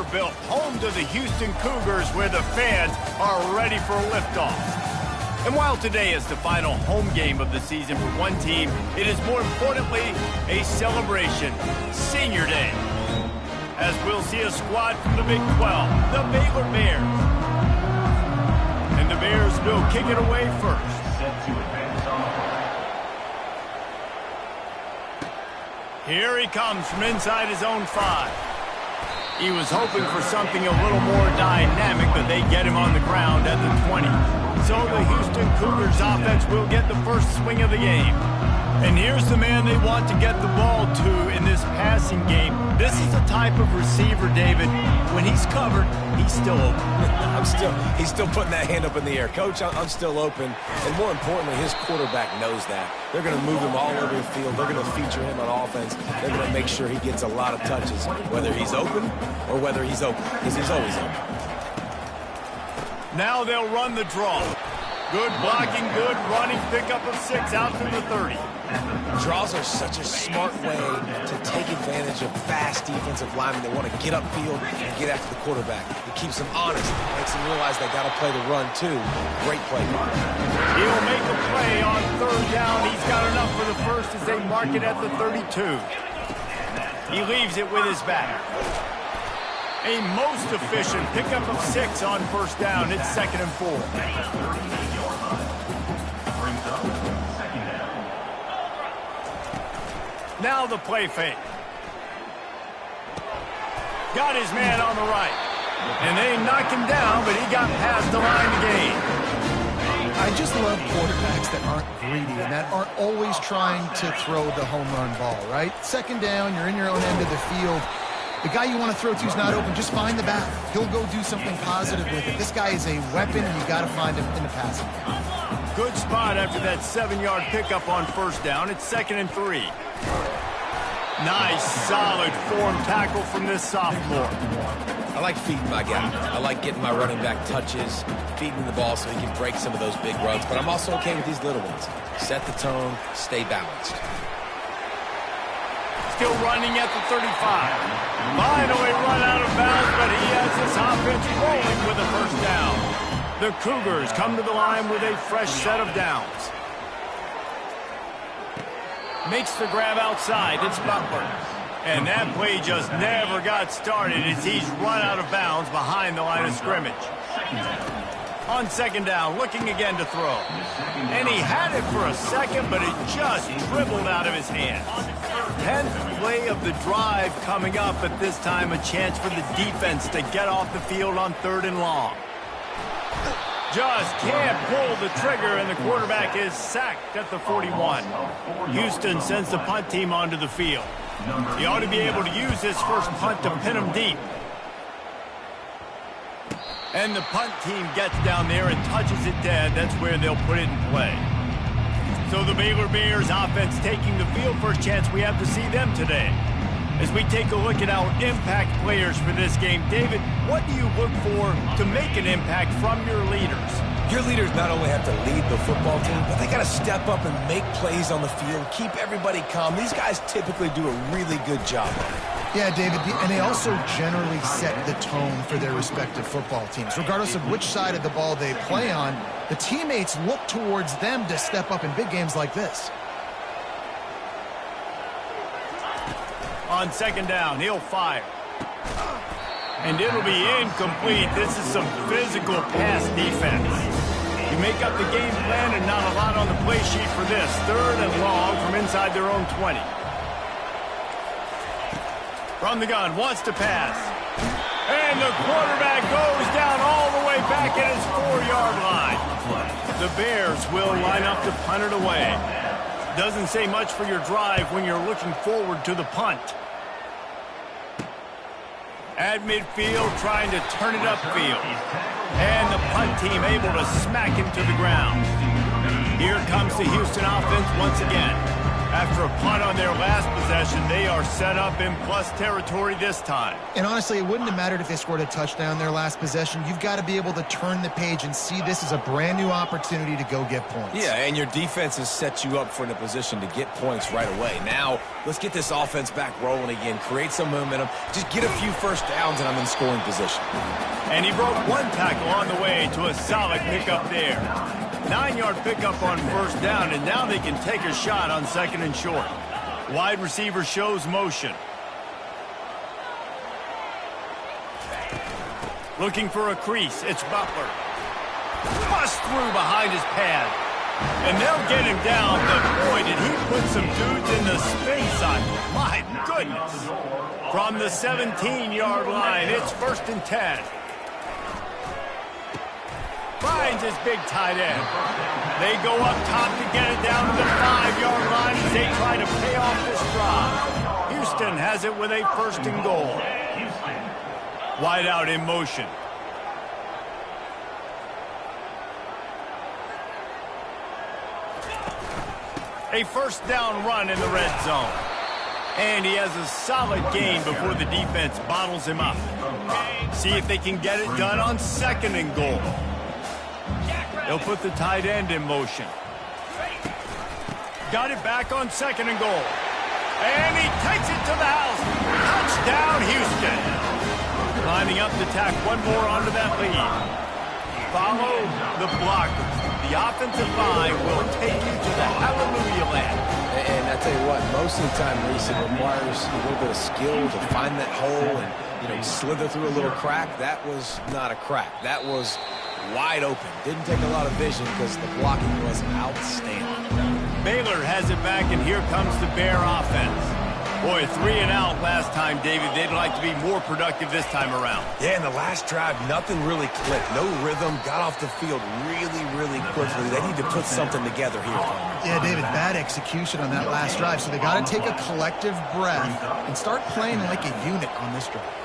Vanderbilt, home to the Houston Cougars, where the fans are ready for a liftoff. And while today is the final home game of the season for one team, it is more importantly a celebration, Senior Day. As we'll see a squad from the Big 12, the Baylor Bears. And the Bears will kick it away first. Here he comes from inside his own 5. He was hoping for something a little more dynamic, but they get him on the ground at the 20. So the Houston Cougars offense will get the first swing of the game. And here's the man they want to get the ball to in this passing game. This is the type of receiver, David, when he's covered, he's still open. He's still putting that hand up in the air. Coach, I'm still open. And more importantly, his quarterback knows that. They're going to move him all over the field. They're going to feature him on offense. They're going to make sure he gets a lot of touches, whether he's open or whether he's open, because he's always open. Now they'll run the draw. Good blocking, good running, pickup of 6 out to the 30. Draws are such a smart way to take advantage of fast defensive linemen that want to get upfield and get after the quarterback. It keeps them honest, makes them realize they got to play the run too. Great play. He'll make a play on 3rd down. He's got enough for the first as they mark it at the 32. He leaves it with his back. A most efficient pickup of 6 on 1st down. It's 2nd and 4. Now the play fake. Got his man on the right. And they knock him down, but he got past the line to gain. I just love quarterbacks that aren't greedy and that aren't always trying to throw the home run ball, right? 2nd down, you're in your own end of the field. The guy you want to throw to is not open. Just find the back. He'll go do something positive with it. This guy is a weapon, and you got to find him in the passing game. Good spot after that 7-yard pickup on 1st down. It's 2nd and 3. Nice, solid form tackle from this sophomore. I like feeding my guy. I like getting my running back touches, feeding the ball so he can break some of those big runs. But I'm also okay with these little ones. Set the tone, stay balanced. Still running at the 35. Finally run out of bounds, but he has this offense rolling with a 1st down. The Cougars come to the line with a fresh set of downs. Makes the grab outside. It's Butler. And that play just never got started as he's run out of bounds behind the line of scrimmage. On 2nd down, looking again to throw. And he had it for a second, but it just dribbled out of his hands. 10th play of the drive coming up, but this time a chance for the defense to get off the field on 3rd and long. Just can't pull the trigger, and the quarterback is sacked at the 41. Houston sends the punt team onto the field. He ought to be able to use this first punt to pin him deep. And the punt team gets down there and touches it dead. That's where they'll put it in play. So the Baylor Bears offense taking the field. First chance we have to see them today. As we take a look at our impact players for this game, David, what do you look for to make an impact from your leaders? Your leaders not only have to lead the football team, but they got to step up and make plays on the field, keep everybody calm. These guys typically do a really good job on it. Yeah, David, and they also generally set the tone for their respective football teams. Regardless of which side of the ball they play on, the teammates look towards them to step up in big games like this. On 2nd down, he'll fire. And it'll be incomplete. This is some physical pass defense. You make up the game plan and not a lot on the play sheet for this. 3rd and long from inside their own 20. From the gun, wants to pass. And the quarterback goes down all the way back at his 4-yard line. The Bears will line up to punt it away. Doesn't say much for your drive when you're looking forward to the punt. At midfield, trying to turn it upfield. And the punt team able to smack him to the ground. Here comes the Houston offense once again. After a punt on their last possession, they are set up in plus territory this time. And honestly, it wouldn't have mattered if they scored a touchdown their last possession. You've got to be able to turn the page and see this as a brand new opportunity to go get points. Yeah, and your defense has set you up for in a position to get points right away. Now, let's get this offense back rolling again, create some momentum, just get a few first downs, and I'm in scoring position. And he broke one tackle on the way to a solid pickup there. 9-yard pickup on first down, and now they can take a shot on second and short. Wide receiver shows motion. Looking for a crease, it's Butler. Bust through behind his pad. And they'll get him down, but boy, did he put some dudes in the spin cycle. My goodness. From the 17-yard line, it's 1st and 10. Finds his big tight end. They go up top to get it down to the 5-yard line as they try to pay off this drive. Houston has it with a 1st and goal. Wide out in motion. A first down run in the red zone. And he has a solid gain before the defense bottles him up. See if they can get it done on 2nd and goal. They'll put the tight end in motion. Got it back on 2nd and goal. And he takes it to the house. Touchdown, Houston. Lining up to tack one more onto that lead. Follow the blockers. The offensive line will take you to the hallelujah land. And I tell you what, most of the time, Reese, it requires a little bit of skill to find that hole and, slither through a little crack. That was not a crack. That was wide open. Didn't take a lot of vision because the blocking was outstanding. Baylor has it back, and here comes the Bear offense. Boy, 3 and out last time, David. They'd like to be more productive this time around. Yeah, in the last drive, nothing really clicked. No rhythm. Got off the field really, really quickly. They need to put something together here. Yeah, David, bad execution on that last drive. So they got to take a collective breath and start playing like a unit on this drive.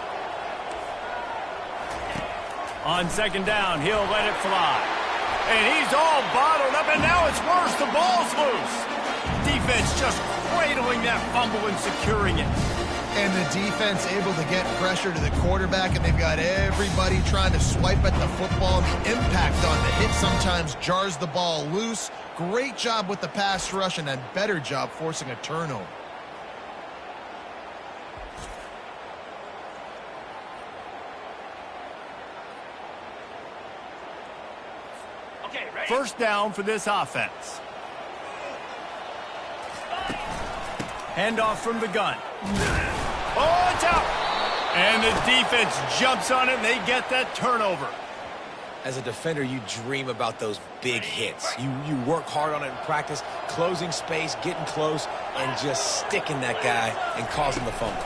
On 2nd down, he'll let it fly. And he's all bottled up, and now it's worse. The ball's loose. Defense just cradling that fumble and securing it. And the defense able to get pressure to the quarterback, and they've got everybody trying to swipe at the football. And the impact on the hit sometimes jars the ball loose. Great job with the pass rush, and a better job forcing a turnover. First down for this offense. Handoff from the gun. Oh, it's out! And the defense jumps on it, and they get that turnover. As a defender, you dream about those big hits. You work hard on it in practice, closing space, getting close, and just sticking that guy and causing the fumble.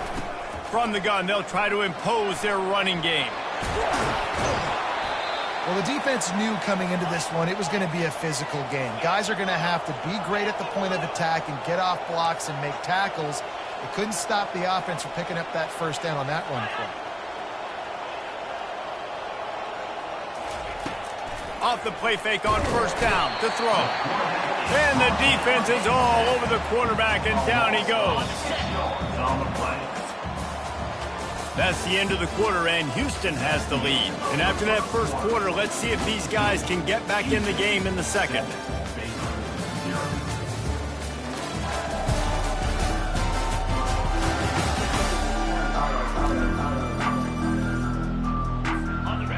From the gun, they'll try to impose their running game. Well, the defense knew coming into this one it was going to be a physical game. Guys are going to have to be great at the point of attack and get off blocks and make tackles. They couldn't stop the offense from picking up that first down on that run play. Off the play fake on first down to throw. And the defense is all over the quarterback, and down he goes. That's the end of the quarter, and Houston has the lead. And after that first quarter, let's see if these guys can get back in the game in the second.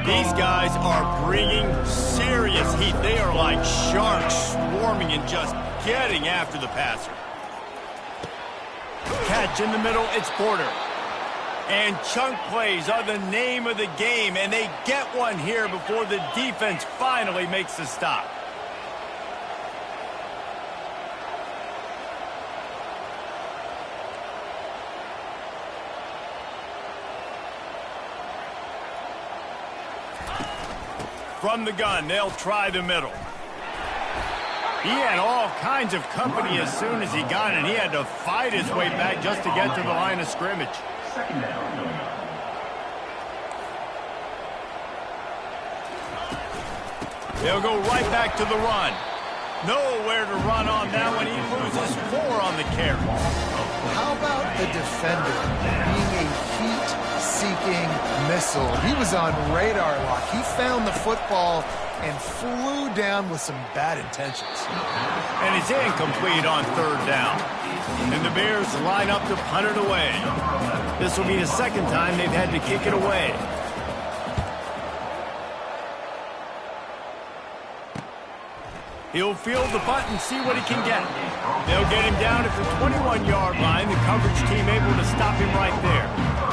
These guys are bringing serious heat. They are like sharks swarming and just getting after the passer. Catch in the middle, it's Porter. And chunk plays are the name of the game, and they get one here before the defense finally makes a stop. From the gun, they'll try the middle. He had all kinds of company as soon as he got it. He had to fight his way back just to get to the line of scrimmage. They'll go right back to the run. Nowhere to run on that one. He loses 4 on the carry. How about the defender being a heat-seeking missile? He was on radar lock. He found the football and flew down with some bad intentions. And it's incomplete on 3rd down. And the Bears line up to punt it away. This will be the 2nd time they've had to kick it away. He'll field the punt and see what he can get. They'll get him down at the 21-yard line. The coverage team able to stop him right there.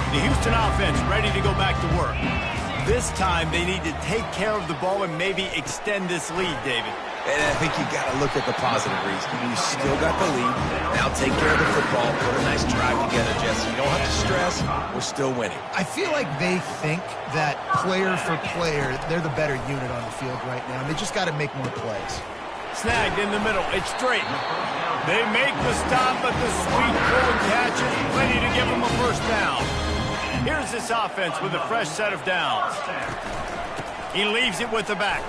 The Houston offense ready to go back to work. This time they need to take care of the ball and maybe extend this lead, David. And I think you got to look at the positive reason. You still got the lead. Now take care of the football. Put a nice drive together, Jesse. You don't have to stress. We're still winning. I feel like they think that player for player, they're the better unit on the field right now, and they just got to make more plays. Snagged in the middle. It's straight. They make the stop, but the sweet throw catch is plenty to give them a 1st down. Here's this offense with a fresh set of downs. He leaves it with the back.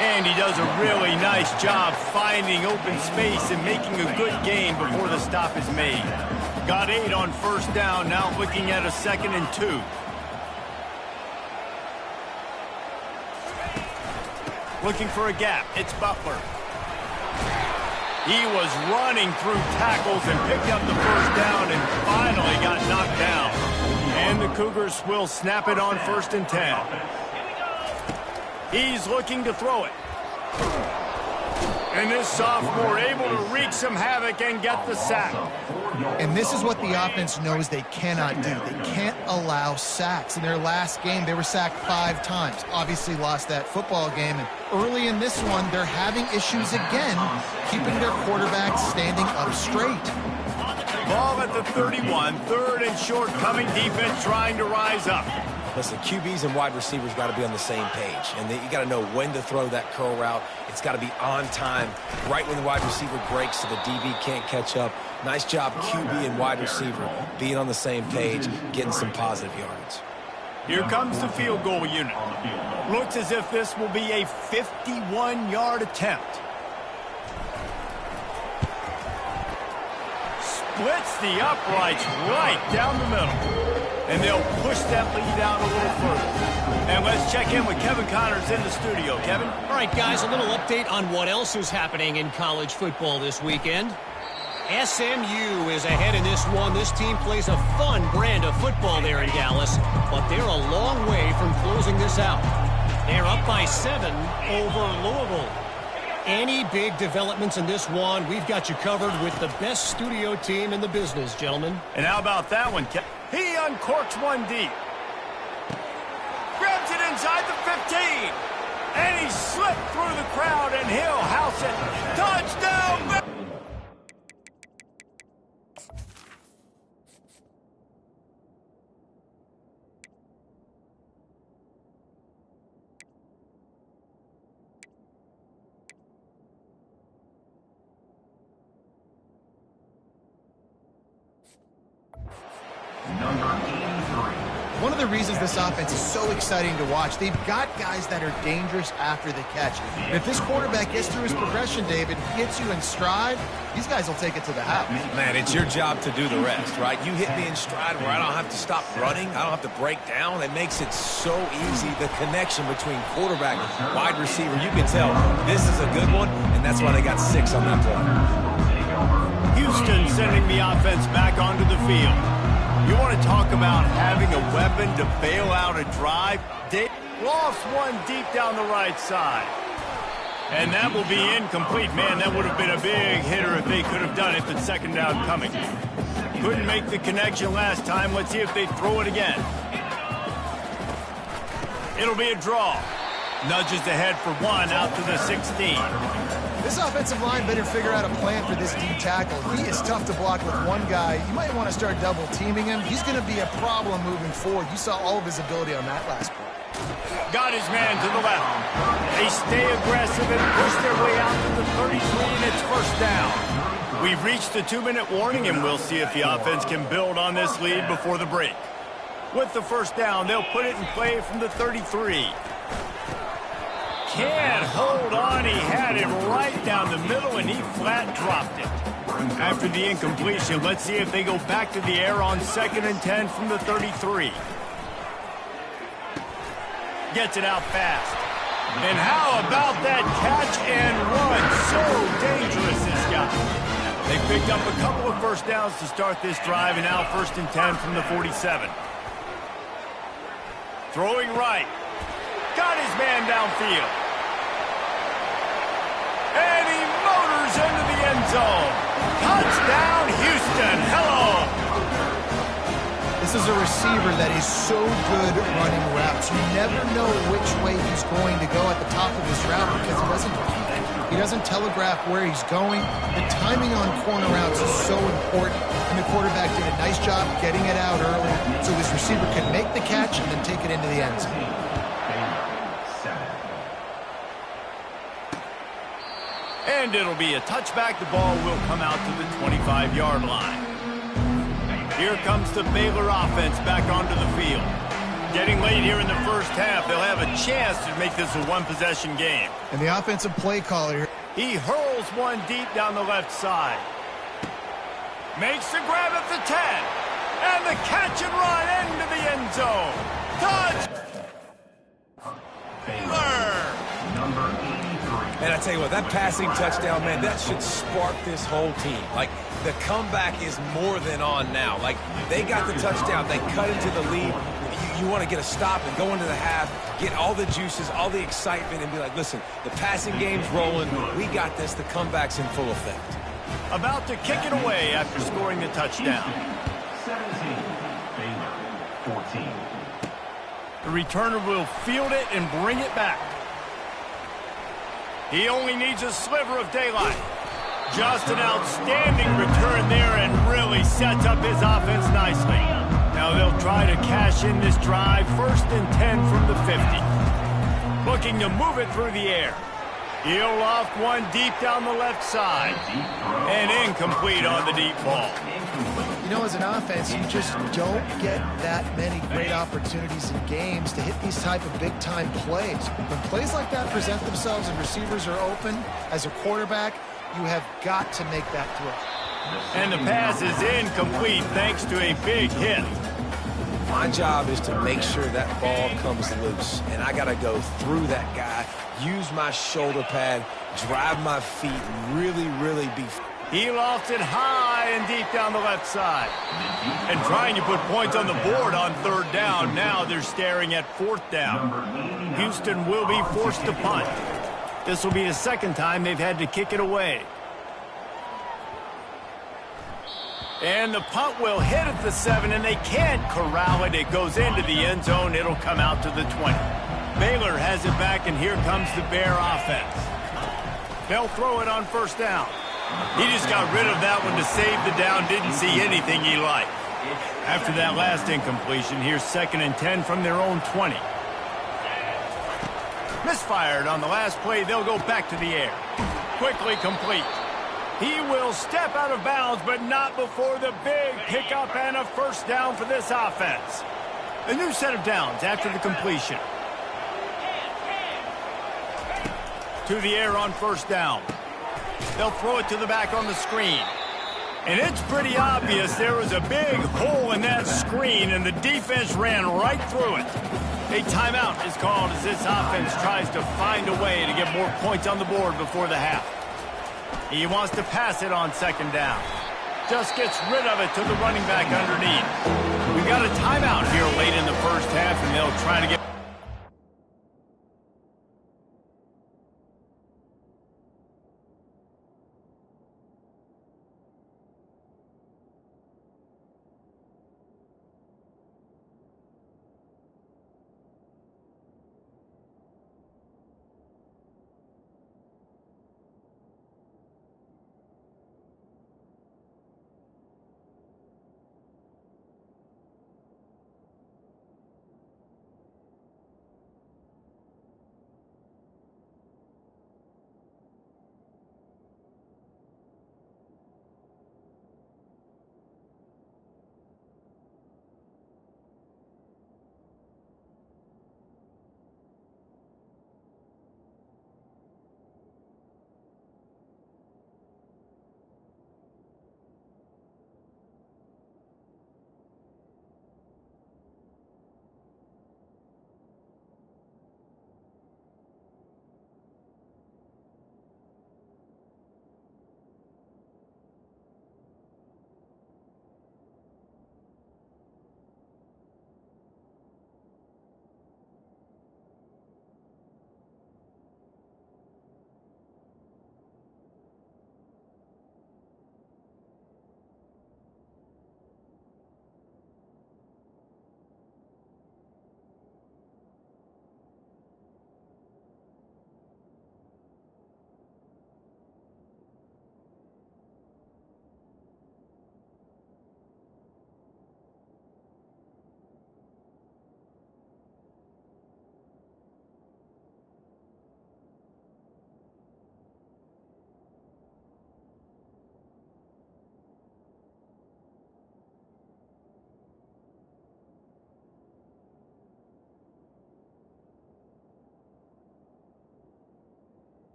And he does a really nice job finding open space and making a good gain before the stop is made. Got 8 on 1st down, now looking at a 2nd and 2. Looking for a gap. It's Butler. He was running through tackles and picked up the 1st down and finally got knocked down. And the Cougars will snap it on 1st and 10. He's looking to throw it. And this sophomore able to wreak some havoc and get the sack. And this is what the offense knows they cannot do. They can't allow sacks. In their last game, they were sacked 5 times. Obviously lost that football game. And early in this one, they're having issues again, keeping their quarterback standing up straight. Ball at the 31, 3rd and short, coming defense trying to rise up. Listen, QBs and wide receivers got to be on the same page. And you got to know when to throw that curl route. It's got to be on time, right when the wide receiver breaks so the DB can't catch up. Nice job, QB and wide receiver, being on the same page, getting some positive yards. Here comes the field goal unit. Looks as if this will be a 51-yard attempt. Splits the uprights right down the middle. And they'll push that lead out a little further. And let's check in with Kevin Connors in the studio. Kevin? All right, guys, a little update on what else is happening in college football this weekend. SMU is ahead in this one. This team plays a fun brand of football there in Dallas, but they're a long way from closing this out. They're up by 7 over Louisville. Any big developments in this one, we've got you covered with the best studio team in the business, gentlemen. And how about that one, Kevin? He uncorks one deep. Grabs it inside the 15. And he slipped through the crowd, and he'll house it. Touchdown! One of the reasons this offense is so exciting to watch, they've got guys that are dangerous after the catch. And if this quarterback gets through his progression, David, gets you in stride, these guys will take it to the house. Man, it's your job to do the rest, right? You hit me in stride where I don't have to stop running. I don't have to break down. It makes it so easy, the connection between quarterback and wide receiver. You can tell this is a good one, and that's why they got 6 on that play. Houston sending the offense back onto the field. You want to talk about having a weapon to bail out a drive? They lost one deep down the right side. And that will be incomplete. Man, that would have been a big hitter if they could have done it, but 2nd down coming. Couldn't make the connection last time. Let's see if they throw it again. It'll be a draw. Nudges ahead for 1 out to the 16. This offensive line better figure out a plan for this D tackle. He is tough to block with one guy. You might want to start double teaming him. He's going to be a problem moving forward. You saw all of his ability on that last play. Got his man to the left. They stay aggressive and push their way out to the 33, and it's 1st down. We've reached the 2-minute warning, and we'll see if the offense can build on this lead before the break. With the 1st down, they'll put it in play from the 33. can't hold on. He had it right down the middle, and he flat dropped it. After the incompletion, let's see if they go back to the air on 2nd and 10 from the 33. Gets it out fast. And how about that catch and run? So dangerous, this guy. They picked up a couple of first downs to start this drive, and now 1st and 10 from the 47. Throwing right. Got his man downfield. And he motors into the end zone. Touchdown, Houston. Hello. This is a receiver that is so good at running routes. You never know which way he's going to go at the top of his route because he doesn't telegraph where he's going. The timing on corner routes is so important, and the quarterback did a nice job getting it out early so this receiver could make the catch and then take it into the end zone. And it'll be a touchback. The ball will come out to the 25-yard line. Here comes the Baylor offense back onto the field. Getting late here in the first half, they'll have a chance to make this a one-possession game. And the offensive play caller, he hurls one deep down the left side. Makes the grab at the 10. And the catch and run into the end zone. Touch! Baylor! Number 83. And I tell you what, that passing touchdown, man, that should spark this whole team. Like, the comeback is more than on now. Like, they got the touchdown. They cut into the lead. You want to get a stop and go into the half, get all the juices, all the excitement, and be like, listen, the passing game's rolling. We got this. The comeback's in full effect. About to kick it away after scoring the touchdown. 17, Baylor, 14. The returner will field it and bring it back. He only needs a sliver of daylight. Just an outstanding return there and really sets up his offense nicely. Now they'll try to cash in this drive. 1st and 10 from the 50. Looking to move it through the air. He'll loft one deep down the left side. And incomplete on the deep ball. you know, as an offense, you just don't get that many great opportunities in games to hit these type of big-time plays. When plays like that present themselves and receivers are open, as a quarterback, you have got to make that throw. And the pass is incomplete thanks to a big hit. My job is to make sure that ball comes loose, and I got to go through that guy, use my shoulder pad, drive my feet, really be... He lofts it high and deep down the left side. And trying to put points on the board on third down. Now they're staring at fourth down. Houston will be forced to punt. This will be the second time they've had to kick it away. And the punt will hit at the 7, and they can't corral it. It goes into the end zone. It'll come out to the 20. Baylor has it back, and here comes the Bear offense. They'll throw it on first down. He just got rid of that one to save the down. Didn't see anything he liked. After that last incompletion, here's 2nd and 10 from their own 20. Misfired on the last play. They'll go back to the air. Quickly complete. He will step out of bounds, but not before the big pickup and a first down for this offense. A new set of downs after the completion. To the air on first down. They'll throw it to the back on the screen. And it's pretty obvious there was a big hole in that screen, and the defense ran right through it. A timeout is called as this offense tries to find a way to get more points on the board before the half. He wants to pass it on 2nd down. Just gets rid of it to the running back underneath. We've got a timeout here late in the first half, and they'll try to get...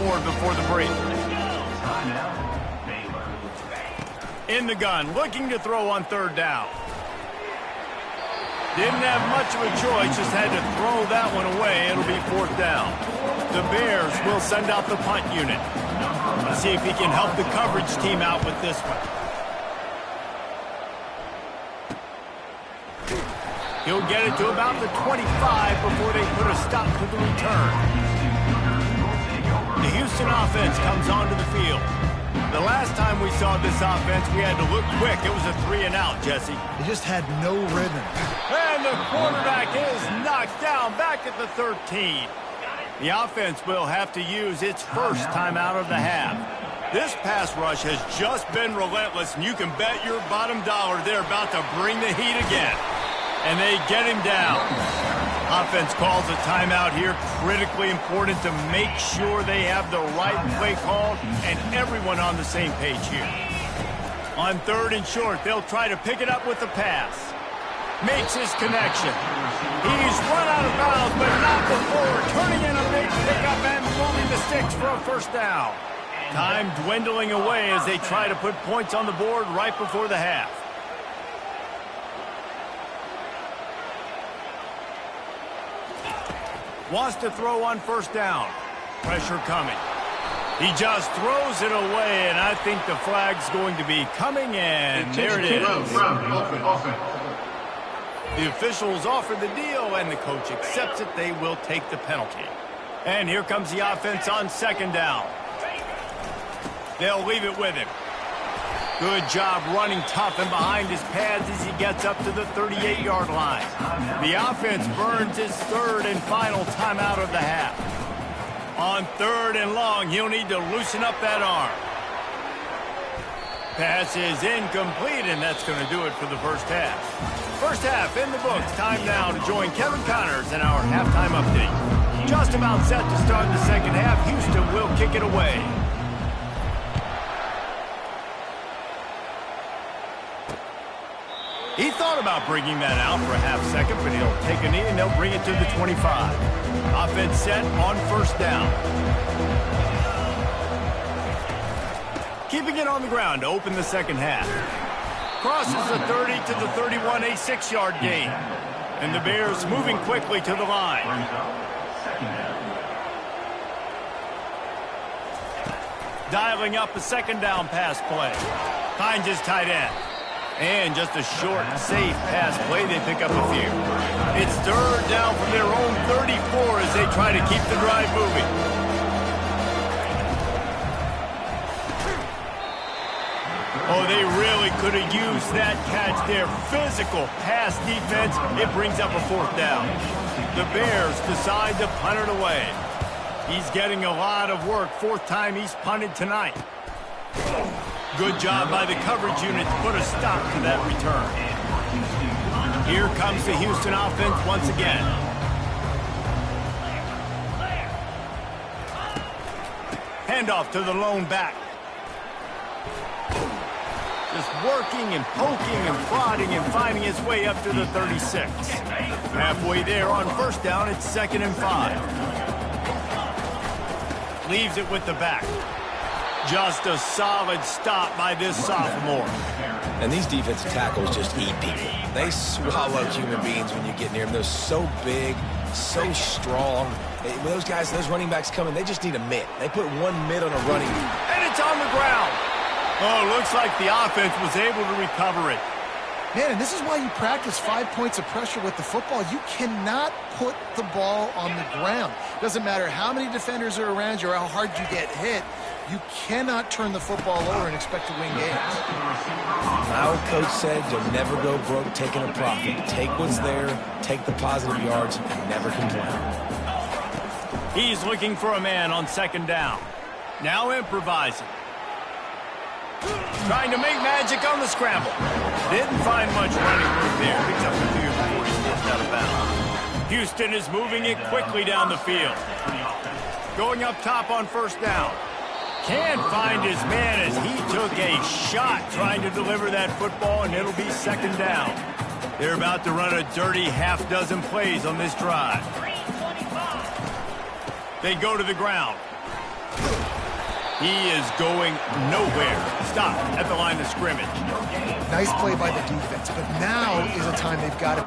board before the break. Timeout, Baylor. In the gun, looking to throw on third down. Didn't have much of a choice, just had to throw that one away. It'll be fourth down. The Bears will send out the punt unit. Let's see if he can help the coverage team out with this one. He'll get it to about the 25 before they put a stop to the return. The Houston offense comes onto the field. The last time we saw this offense, we had to look quick. It was a 3-and-out, Jesse. They just had no rhythm. And the quarterback is knocked down back at the 13. The offense will have to use its first timeout of the half. This pass rush has just been relentless, and you can bet your bottom dollar they're about to bring the heat again. And they get him down. Offense calls a timeout here. Critically important to make sure they have the right play call and everyone on the same page here. On third and short, they'll try to pick it up with the pass. Makes his connection. He's run out of bounds, but not before turning in a big pickup and moving the sticks for a first down. Time dwindling away as they try to put points on the board right before the half. Wants to throw on first down. Pressure coming. He just throws it away, and I think the flag's going to be coming, and there it is. The officials offer the deal, and the coach accepts it. They will take the penalty. And here comes the offense on second down. They'll leave it with him. Good job running tough and behind his pads as he gets up to the 38-yard line. The offense burns his third and final timeout of the half. On third and long, he'll need to loosen up that arm. Pass is incomplete, and that's going to do it for the first half. First half in the books. Time now to join Kevin Connors in our halftime update. Just about set to start the second half. Houston will kick it away. He thought about bringing that out for a half second, but he'll take a knee and they'll bring it to the 25. Offense set on first down. Keeping it on the ground to open the second half. Crosses the 30 to the 31, a 6-yard gain. And the Bears moving quickly to the line. Dialing up a second down pass play. Finds his tight end. And just a short, safe pass play, they pick up a few. It's third down from their own 34 as they try to keep the drive moving. Oh, they really could have used that catch there. Physical pass defense, it brings up a fourth down. The Bears decide to punt it away. He's getting a lot of work. Fourth time he's punted tonight. Good job by the coverage unit to put a stop to that return. Here comes the Houston offense once again. Handoff to the lone back. Just working and poking and prodding and finding his way up to the 36. Halfway there on first down, it's 2nd and 5. Leaves it with the back. Just a solid stop by this sophomore. And these defensive tackles just eat people. They swallow human beings when you get near them. They're so big, so strong. When those guys, those running backs come in, they just need a mitt. They put one mitt on a running. And it's on the ground. Oh, looks like the offense was able to recover it. Man, and this is why you practice 5 points of pressure with the football. You cannot put the ball on the ground. Doesn't matter how many defenders are around you or how hard you get hit. You cannot turn the football over and expect to win games. My old coach said you'll never go broke taking a profit. Take what's there, take the positive yards, and never complain. He's looking for a man on second down. Now improvising. Trying to make magic on the scramble. Didn't find much running room there. Picks up a few before he steps out of bounds. Houston is moving it quickly down the field. Going up top on first down. Can't find his man as he took a shot trying to deliver that football, and it'll be 2nd down. They're about to run a dirty half-dozen plays on this drive. They go to the ground. He is going nowhere. Stop at the line of scrimmage. Nice play by the defense, but now is a time they've got to...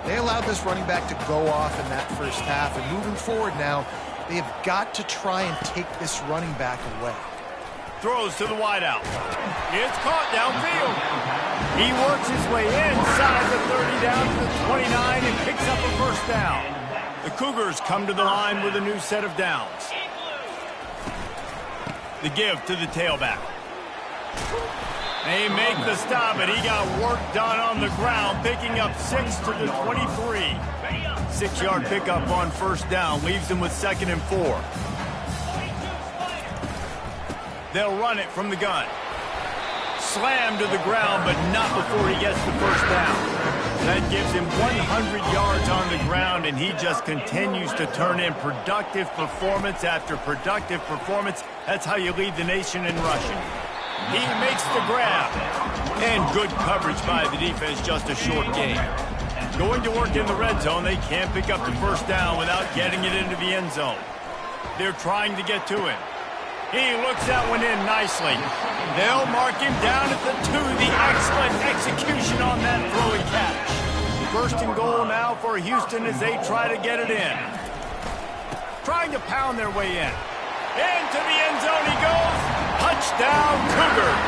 They allowed this running back to go off in that first half, and moving forward now, they have got to try and take this running back away. Throws to the wideout. It's caught downfield. He works his way inside the 30 down to the 29 and picks up a first down. The Cougars come to the line with a new set of downs. The give to the tailback. They make the stop, and he got work done on the ground, picking up 6 to the 23. 6-yard pickup on first down, leaves him with 2nd and 4. They'll run it from the gun. Slammed to the ground, but not before he gets the first down. That gives him 100 yards on the ground, and he just continues to turn in productive performance after productive performance. That's how you lead the nation in rushing. He makes the grab. And good coverage by the defense, just a short gain. Going to work in the red zone, they can't pick up the first down without getting it into the end zone. They're trying to get to him. He looks that one in nicely. They'll mark him down at the 2. The excellent execution on that throw and catch. 1st and goal now for Houston as they try to get it in. Trying to pound their way in. Into the end zone he goes. Touchdown, Cougars.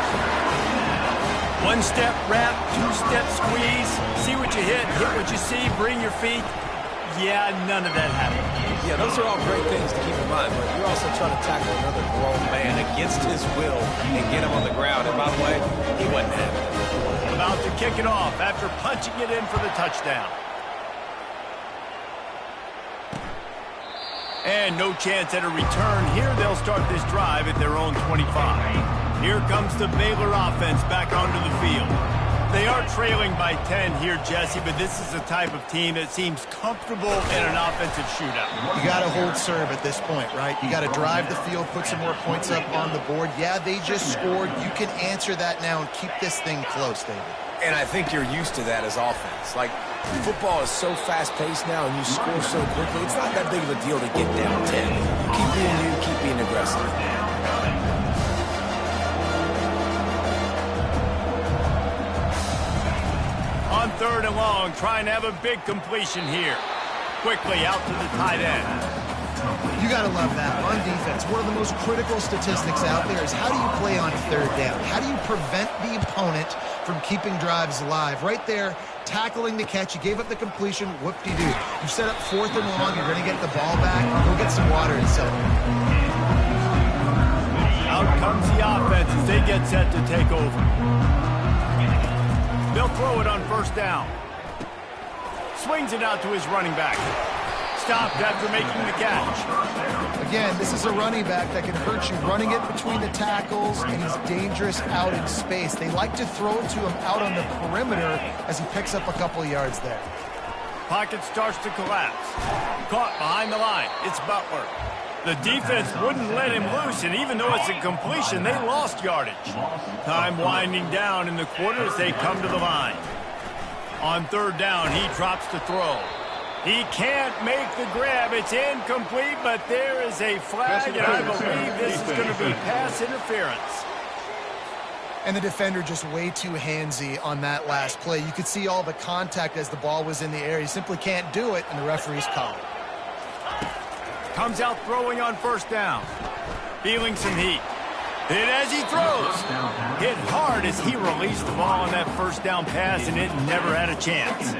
1-step wrap, 2-step squeeze. See what you hit what you see, bring your feet. Yeah, none of that happened. Yeah, those are all great things to keep in mind, but you're also trying to tackle another grown man against his will and get him on the ground. And by the way, he wasn't happy. About to kick it off after punching it in for the touchdown. And no chance at a return here. They'll start this drive at their own 25. Here comes the Baylor offense back onto the field. They are trailing by 10 here, Jesse, but this is the type of team that seems comfortable in an offensive shootout. You got to hold serve at this point, right? You got to drive the field, put some more points up on the board. Yeah, they just scored. You can answer that now and keep this thing close, David. And I think you're used to that as offense. Like, football is so fast-paced now and you score so quickly, it's not that big of a deal to get down 10. Keep being you, keep being aggressive. On 3rd and long, trying to have a big completion here. Quickly out to the tight end. You got to love that. On defense, one of the most critical statistics out there is how do you play on 3rd down? How do you prevent the opponent from keeping drives alive? Right there, tackling the catch. You gave up the completion. Whoop-de-doo. You set up 4th and long. You're going to get the ball back. Go get some water and settle. Out comes the offense as they get set to take over. They'll throw it on 1st down. Swings it out to his running back. Stopped after making the catch. Again, this is a running back that can hurt you, running it between the tackles, and he's dangerous out in space. They like to throw it to him out on the perimeter as he picks up a couple of yards there. Pocket starts to collapse. Caught behind the line. It's Butler. The defense wouldn't let him loose, and even though it's a completion, they lost yardage. Time winding down in the quarter as they come to the line. On 3rd down, he drops to throw. He can't make the grab. It's incomplete, but there is a flag, and I believe this is going to be pass interference. And the defender just way too handsy on that last play. You could see all the contact as the ball was in the air. He simply can't do it, and the referee's called. Comes out throwing on 1st down. Feeling some heat. Hit as he throws. Hit hard as he released the ball on that 1st down pass, and it never had a chance.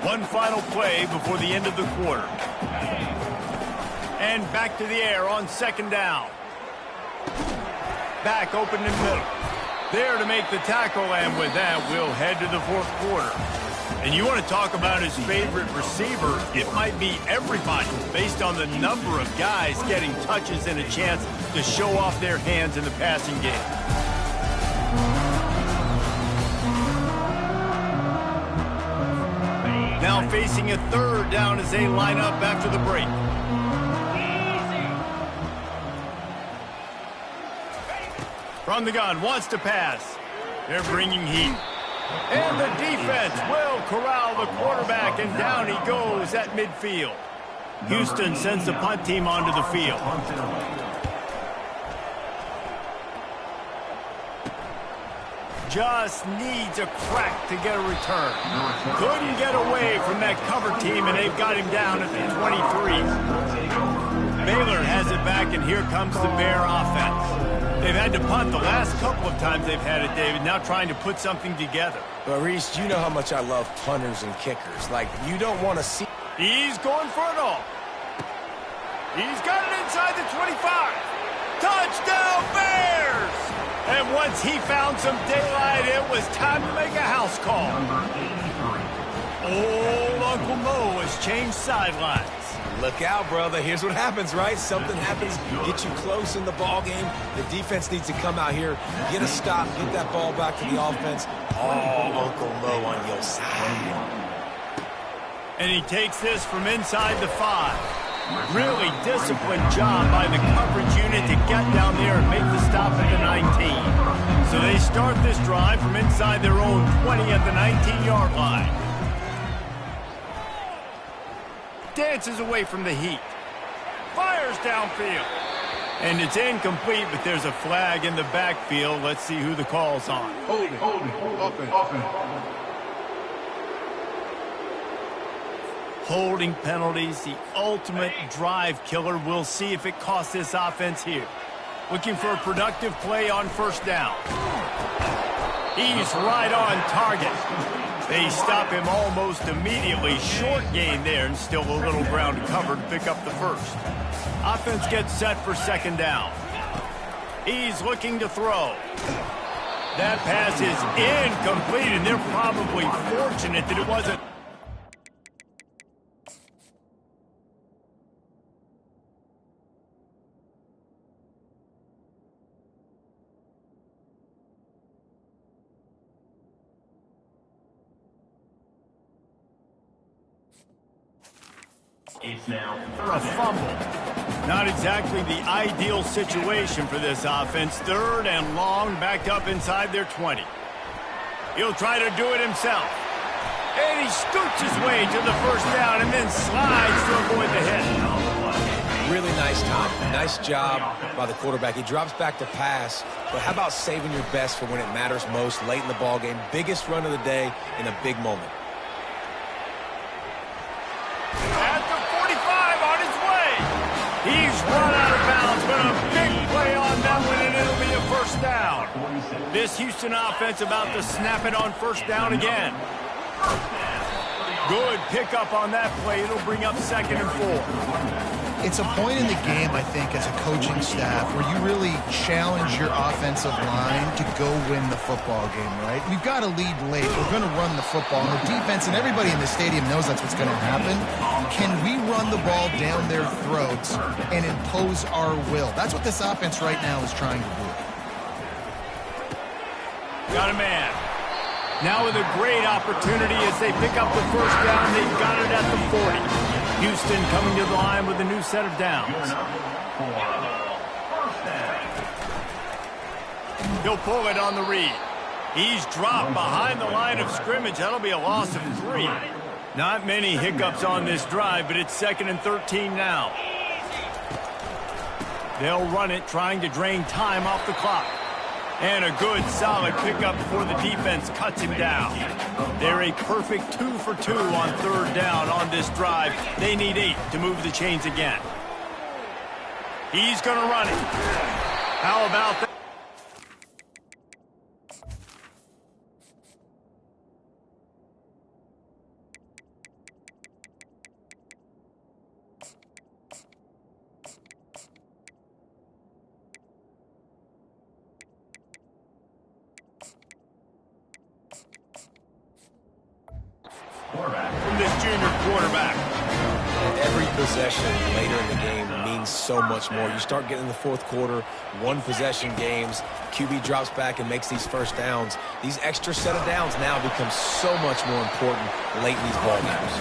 One final play before the end of the quarter. And back to the air on 2nd down. Back open in the middle. There to make the tackle, and with that, we'll head to the 4th quarter. And you want to talk about his favorite receiver, it might be everybody, based on the number of guys getting touches and a chance to show off their hands in the passing game. Now facing a 3rd down as they line up after the break. From the gun, wants to pass. They're bringing heat. And the defense will corral the quarterback, and down he goes at midfield. Houston sends the punt team onto the field. Just needs a crack to get a return. Couldn't get away from that cover team, and they've got him down at the 23. Baylor has it back, and here comes the Bear offense. They've had to punt the last couple of times they've had it, David, now trying to put something together. But, Reese, you know how much I love punters and kickers. Like, you don't want to see... He's going for it all. He's got it inside the 25. Touchdown, Bears! And once he found some daylight, it was time to make a house call. Old Uncle Mo has changed sidelines. Look out, brother. Here's what happens, right? Something happens, get you close in the ball game. The defense needs to come out here, get a stop, get that ball back to the offense. Oh, Uncle Mo on your side. And he takes this from inside the 5. Really disciplined job by the coverage unit to get down there and make the stop at the 19. So they start this drive from inside their own 20 at the 19-yard line. Dances away from the heat. Fires downfield. And it's incomplete, but there's a flag in the backfield. Let's see who the call's on. Holding, offense. Holding penalties, the ultimate drive killer. We'll see if it costs this offense here. Looking for a productive play on first down. He's right on target. They stop him almost immediately. Short gain there, and still a little ground to cover to pick up the first. Offense gets set for second down. He's looking to throw. That pass is incomplete, and they're probably fortunate that it wasn't. It's now A fumble. Not exactly the ideal situation for this offense. Third and long, backed up inside their 20. He'll try to do it himself. And he scoots his way to the first down and then slides to avoid the hit. Really nice time. Nice job by the quarterback. He drops back to pass, but how about saving your best for when it matters most late in the ball game? Biggest run of the day in a big moment. At the 45 on his way. He's run out of bounds, but a big play on that one, and it'll be a first down. This Houston offense about to snap it on first down again. Good pickup on that play. It'll bring up second and 4. It's a point in the game, I think, as a coaching staff where you really challenge your offensive line to go win the football game, right? We've got to lead late. We're going to run the football. And the defense and everybody in the stadium knows that's what's going to happen. Can we run the ball down their throats and impose our will? That's what this offense right now is trying to do. Got a man. Now with a great opportunity as they pick up the first down. They've got it at the 40. Houston coming to the line with a new set of downs. He'll pull it on the read. He's dropped behind the line of scrimmage. That'll be a loss of 3. Not many hiccups on this drive, but it's second and 13 now. They'll run it, trying to drain time off the clock. And a good, solid pickup before the defense cuts him down. They're a perfect 2 for 2 on third down on this drive. They need 8 to move the chains again. He's going to run it. How about that? From this junior quarterback. Every possession later in the game means so much more. You start getting in the fourth quarter, one possession games, QB drops back and makes these first downs. These extra set of downs now become so much more important late in these ball games.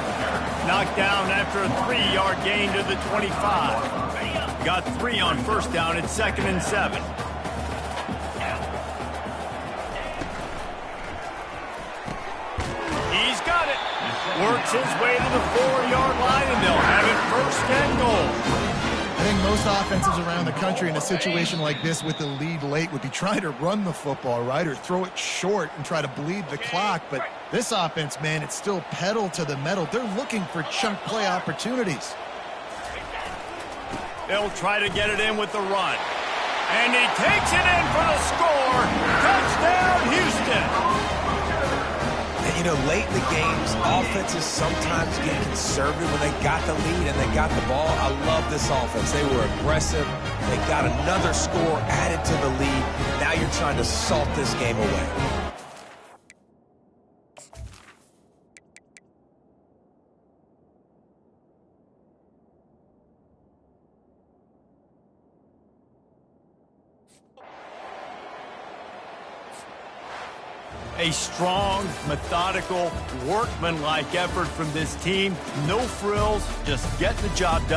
Knocked down after a 3-yard gain to the 25. Got 3 on first down at second and 7. Works his way to the 4-yard line, and they'll have it first and goal. I think most offenses around the country in a situation like this with the lead late would be trying to run the football, right, or throw it short and try to bleed the clock. But this offense, man, it's still pedal to the metal. They're looking for chunk play opportunities. They'll try to get it in with the run. And he takes it in for the score. Touchdown, Houston. And, you know, late in the games, offenses sometimes get conservative when they got the lead and they got the ball. I love this offense. They were aggressive. They got another score added to the lead. Now you're trying to salt this game away. A strong, methodical, workmanlike effort from this team. No frills, just getting the job done.